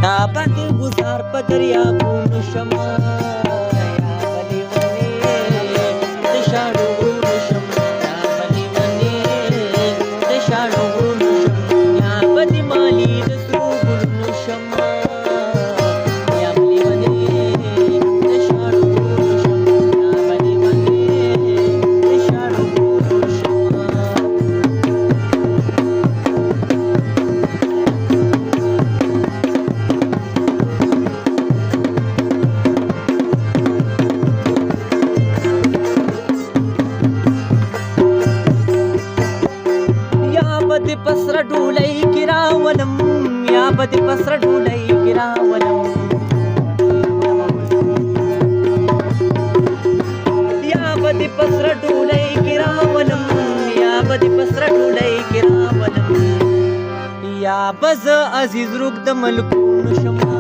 باندې گزار په دریابونو شمه یا بلې ونې د شاړو غرونو شمه یا بلې ونې د شاړو غرونو شمه یا بدې مالي د سرو ګلونو شمه یا بلې ونې د شاړو غرونو شمه یا بلې ونې د شاړو غرونو شمه بدی پسر ډولۍ کې راولم یا بدی پسر ډولۍ کې راولم یا بدی پسر ډولۍ کې راولم یا بدی پسر ډولۍ کې راولم یا بز عزیز روک د ملکونو شمه